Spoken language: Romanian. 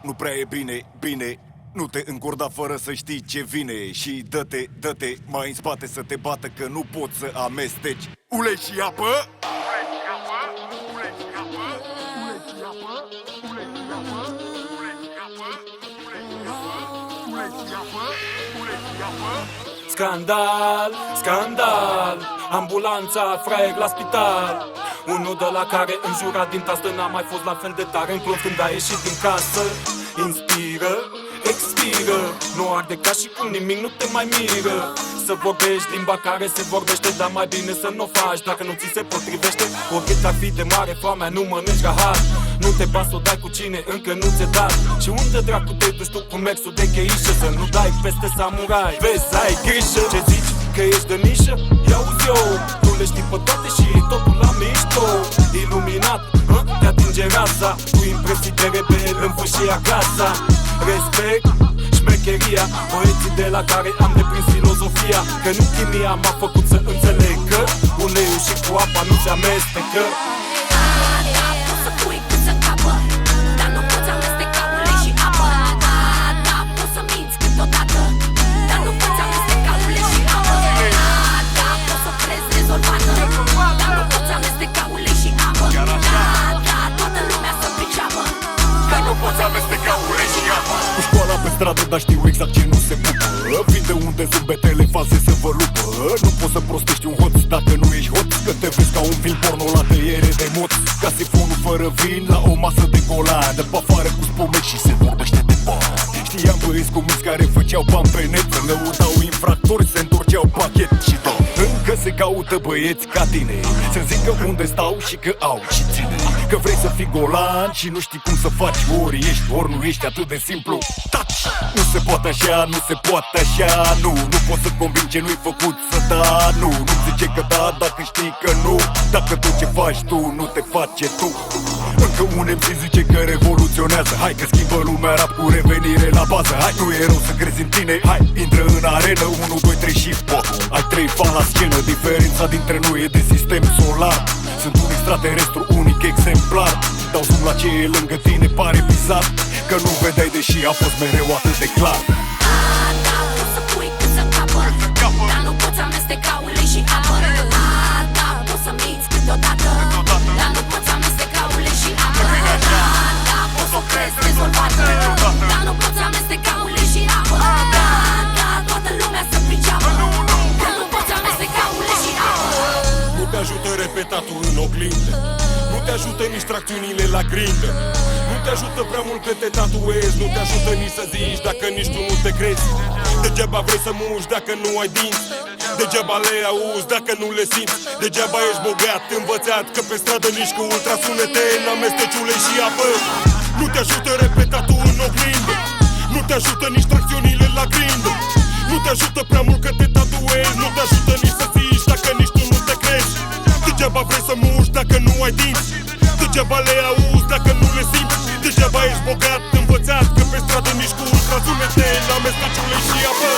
nu prea e bine, bine. Nu te încurda fără să știi ce vine. Și dă-te mai în spate să te bată, că nu poți să amesteci ulei și apă. Scandal, scandal, ambulanța, fraier la spital. Unul de la care înjurat din tastă n-a mai fost la fel de tare în plâns când a ieșit din casă. Inspiră, expiră, nu arde ca și cum nimic nu te mai miră. Să vorbești limba care se vorbește, dar mai bine să nu o faci dacă nu ți se potrivește. Oricât ar fi de mare foamea, nu mănânci rahat. Nu te bas să o dai cu cine încă nu ți-e dat. Și unde dracu te duci tu cu mersul de cheișă? Să nu dai peste samurai, vezi, ai grijă. Ce zici? Că ești de nișă? Ia-uzi eu, tu le știi pe toate și totul la mișto. Iluminat, te atinge raza, cu impresii de rebel în fâșia casa. Respect, șmecheria, poeții de la care am deprins filozofia. Că nu chimia m-a făcut să înțeleg că uleiul și cu apa nu se amestecă. Poți să pui cât să capă, dar nu poți amesteca ulei și apă. Da, poți să minți câteodată, dar nu poți amesteca ulei și apă. Da, poți să crezi rezolvată, dar nu poți amesteca ulei și apă. Da, toată lumea să priceapă, că nu poți amesteca ulei și apă. Cu școala pe stradă, dar știu exact ce nu se pupă. Vin de unde zâmbetele false se vă lupă. Nu poți să prostești un hoț dacă nu ești hoț. Că te vezi ca un film porno la tăiere de moț. Ca sifonul fără vin la o masă de golan. De pe afară cu spumeci și se vorbește de bani. Știam băieți cu minți care făceau bani pe net, să lăudau infractori, se întorceau pachet și tot. Încă se caută băieți ca tine, să zică unde stau și că au și ține. Că vrei să fii golan și nu știi cum să faci. Ori ești, ori nu ești, atât de simplu. Taci! Nu se poate așa, nu se poate așa. Nu poți să convingi ce nu-i făcut să da. Nu zice că da dacă știi că nu. Dacă tot ce faci tu nu te face tu. Încă un MC zice că revoluționează. Hai că schimbă lumea rap cu revenire la bază. Hai, nu e rău să crezi în tine. Hai, intră în arenă, 1, 2, 3 și pop. Ai 3 fani la scenă, diferența dintre noi e de sistem solar. Sunt un extraterestru unic exemplar. Dau zoom la ce e lângă tine, pare bizar că nu vedeai deși a fost mereu atât de clar. Da, poți să pui cât să capă, dar nu poți amesteca ulei și apă. Da, poți să minți câteodată, dar nu poți amesteca ulei și apă. Da, poți să crezi rezolvată, dar nu poți amesteca ulei și apă. Da, toată lumea să priceapă, că nu poți amesteca ulei și apă. Nu te ajută repetatul în oglindă, nu te ajută nici tracțiunile la grindă. Nu te ajută prea mult că te tatuezi, nu te ajută nici să zici dacă nici tu nu te crezi. Degeaba vrei să muși dacă nu ai dinți, degeaba le auzi dacă nu le simți. Degeaba ești bogat, învățat, că pe stradă nici cu ultrasunete n-amesteci ulei și apă. Nu te ajută repetatul în oglindă, nu te ajută nici tracțiunile la grindă. Nu te ajută prea mult că te tatuezi, nu te ajută nici să zici dacă nici tu nu te crezi. Degeaba vrei să muși dacă nu ai dinți, degeaba le auzi dacă nu le simți. Degeaba ești bogat, învățat, că pe stradă nici cu ultrasunete n-amesteci ulei și apă.